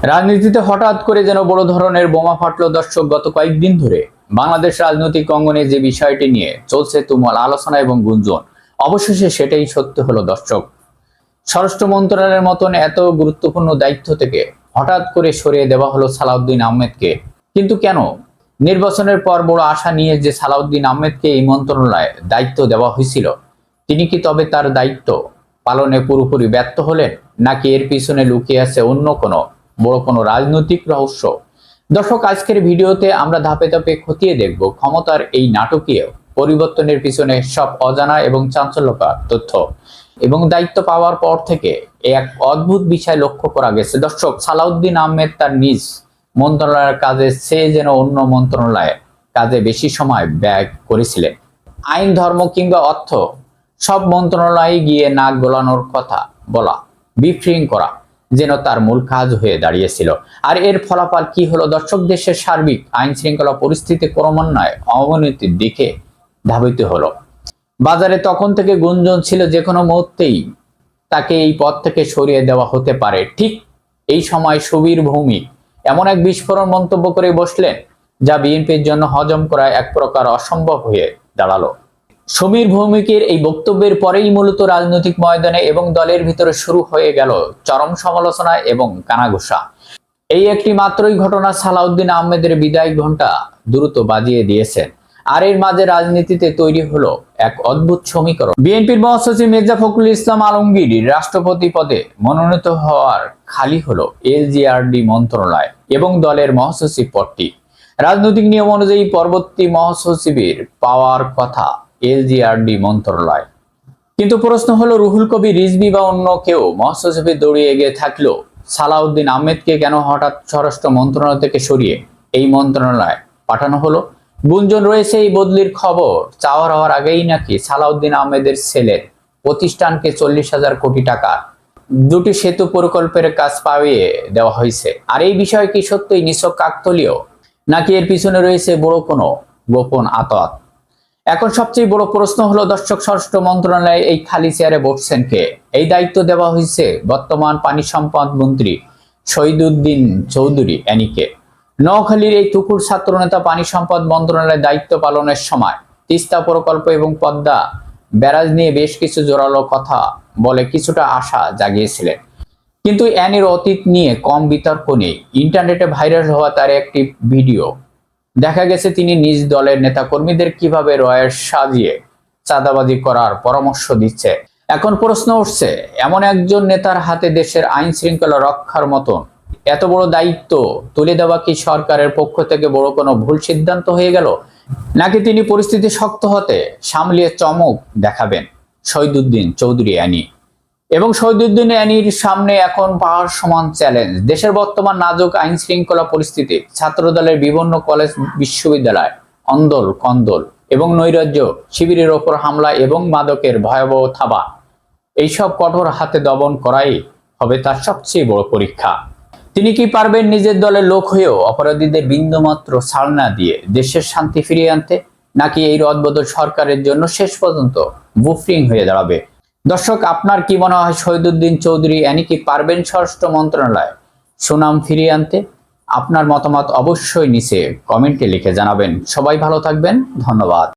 রাজনীতিতে হঠাৎ করে যেন বড় ধরনের বোমা ফাটল দর্শক। গত কয়েকদিন ধরে বাংলাদেশ রাজনৈতিক অঙ্গনে যে বিষয়টি নিয়ে চলছে তুমুল আলোচনা এবং গুঞ্জন, অবশেষে সেটাই সত্য হলো দর্শক। স্বরাষ্ট্র মন্ত্রণালয়ের মতন এত গুরুত্বপূর্ণ দায়িত্ব থেকে হঠাৎ করে সরিয়ে দেওয়া হলো সালাউদ্দিন আহমেদকে। কিন্তু কেন? নির্বাচনের পর বড় আশা নিয়ে যে সালাউদ্দিন আহমেদকে এই মন্ত্রণালয়ে দায়িত্ব দেওয়া হয়েছিল, তিনি কি তবে তার দায়িত্ব পালনে পুরোপুরি ব্যর্থ হলেন, নাকি এর পিছনে লুকিয়ে আছে অন্য বড় কোনো রাজনৈতিক রহস্য? দর্শক, আজকের ভিডিওতে আমরা ধাপে ধাপে খতিয়ে দেখব ক্ষমতার এই নাটকীয় পরিবর্তনের পিছনে সব অজানা এবং চাঞ্চল্যকর তথ্য। এবং দায়িত্ব পাওয়ার পর থেকে এক অদ্ভুত বিষয় লক্ষ্য করা গেছে দর্শক। সালাউদ্দিন আহমেদ তার নিজ মন্ত্রণালয়ের কাজে চেয়ে যেন অন্য মন্ত্রণালয়ের কাজে বেশি সময় ব্যয় করেছিলেন। আইন, ধর্ম কিংবা অর্থ, সব মন্ত্রণালয়ে গিয়ে নাক গলানোর কথা বলা, ব্রিফিং করা যেন তার মূল কাজ হয়ে দাঁড়িয়েছিল। আর এর ফলাফল কি হলো দর্শক? দেশের সার্বিক আইন শৃঙ্খলা পরিস্থিতি ক্রমান্বয়ে অবনতির দিকে ধাবিত হলো। বাজারে তখন থেকে গুঞ্জন ছিল যে কোনো মুহূর্তেই তাকে এই পদ থেকে সরিয়ে দেওয়া হতে পারে। ঠিক এই সময় সুবীর ভৌমিক এমন এক বিস্ফোরণ মন্তব্য করে বসলেন, যা বিএনপির জন্য হজম করা এক প্রকার অসম্ভব হয়ে দাঁড়ালো। সমীর ভৌমিকের এই বক্তব্যের পরেই মূলত রাজনৈতিক ময়দানে এবং দলের ভিতরে শুরু হয়ে গেল চরম সমালোচনা এবং কানাঘুষা। এই একটি মাত্রই ঘটনা সালাউদ্দিন আহমেদের বিদায় ঘণ্টা দ্রুত বাজিয়ে দিয়েছেন। আর এর মাঝে রাজনীতিতে তৈরি হলো এক অদ্ভুত সমীকরণ। বিএনপির মহাসচিব মির্জা ফখরুল ইসলাম আলমগীর রাষ্ট্রপতি পদে মনোনীত হওয়ার খালি হলো এলজিআরডি মন্ত্রণালয় এবং দলের মহাসচিব পদটি। রাজনৈতিক নিয়ম অনুযায়ী পরবর্তী মহাসচিবের পাওয়ার কথা এলজিআরডি মন্ত্রণালয়। কিন্তু প্রশ্ন হলো, রুহুল কবির রিজভী বা অন্য কেউ মহাসচিবে দৌড়িয়ে এগিয়ে থাকলেও সালাউদ্দিন আহমেদকে কেন হঠাৎ স্বরাষ্ট্র মন্ত্রণালয় থেকে সরিয়ে এই মন্ত্রণালয়ে পাঠানো হলো? গুঞ্জন রয়েছে এই বদলির খবর চাওয়ার হওয়ার আগেই নাকি সালাউদ্দিন আহমেদের ছেলের প্রতিষ্ঠানকে 40,000 কোটি টাকা দুটি সেতু প্রকল্পের কাজ পাইয়ে দেওয়া হয়েছে। আর এই বিষয় কি সত্যই নিছক কাকতালীয়, নাকি এর পিছনে রয়েছে বড় কোনো গোপন আতত? এখন সবচেয়ে বড় প্রশ্ন হলো দর্শক, স্বরাষ্ট্র মন্ত্রণালয়ে এই খালি চেয়ারে বসছেন কে? এই দায়িত্ব দেওয়া হয়েছে বর্তমান পানি সম্পদ মন্ত্রী শহীদুদ্দিন চৌধুরী এনিকে। নোয়াখালীর এই তুকুর ছাত্রনেতা পানি সম্পদ মন্ত্রণালয়ের দায়িত্ব পালনের সময় তিস্তা প্রকল্প এবং পদ্মা ব্যারাজ নিয়ে বেশ কিছু জোরালো কথা বলে কিছুটা আশা জাগিয়েছিলেন। কিন্তু অ্যানির অতীত নিয়ে কম বিতর্ক নেই। ইন্টারনেটে ভাইরাল হওয়া তার একটি ভিডিও দেখা গেছে তিনি নিজ দলের নেতাকর্মীদের কিভাবে রয়ের সাজিয়ে চাঁদাবাজি করার পরামর্শ দিচ্ছে। এখন প্রশ্ন উঠছে, এমন একজন নেতার হাতে দেশের আইন শৃঙ্খলা রক্ষার মতন এত বড় দায়িত্ব তুলে দেওয়া কি সরকারের পক্ষ থেকে বড় কোনো ভুল সিদ্ধান্ত হয়ে গেল, নাকি তিনি পরিস্থিতি শক্ত হতে সামলিয়ে চমক দেখাবেন শহীদুদ্দিন চৌধুরী অ্যানি? এবং শহীদুদ্দিন অ্যানির সামনে এখন পাহাড় সমান চ্যালেঞ্জ। দেশের বর্তমান নাজুক আইন শৃঙ্খলা পরিস্থিতি, ছাত্রদলের বিভিন্ন কলেজ বিশ্ববিদ্যালয় অন্দোল কন্দল এবং নৈরাজ্য, শিবিরের ওপর হামলা এবং মাদকের ভয়াবহ থাবা, এইসব কঠোর হাতে দমন করাই হবে তার সবচেয়ে বড় পরীক্ষা। তিনি কি পারবেন নিজের দলের লোক হয়েও অপরাধীদের বিন্দুমাত্র ছাড় না দিয়ে দেশের শান্তি ফিরিয়ে আনতে, নাকি এই রদবদল সরকারের জন্য শেষ পর্যন্ত বুফরিং হয়ে দাঁড়াবে? দর্শক, আপনার কি মনে হয় শহীদুদ্দিন চৌধুরী অ্যানি কি পারবেন স্বরাষ্ট্র মন্ত্রণালয়ে সুনাম ফিরিয়ে আনতে? আপনার মতামত অবশ্যই নিচে কমেন্টে লিখে জানাবেন। সবাই ভালো থাকবেন, ধন্যবাদ।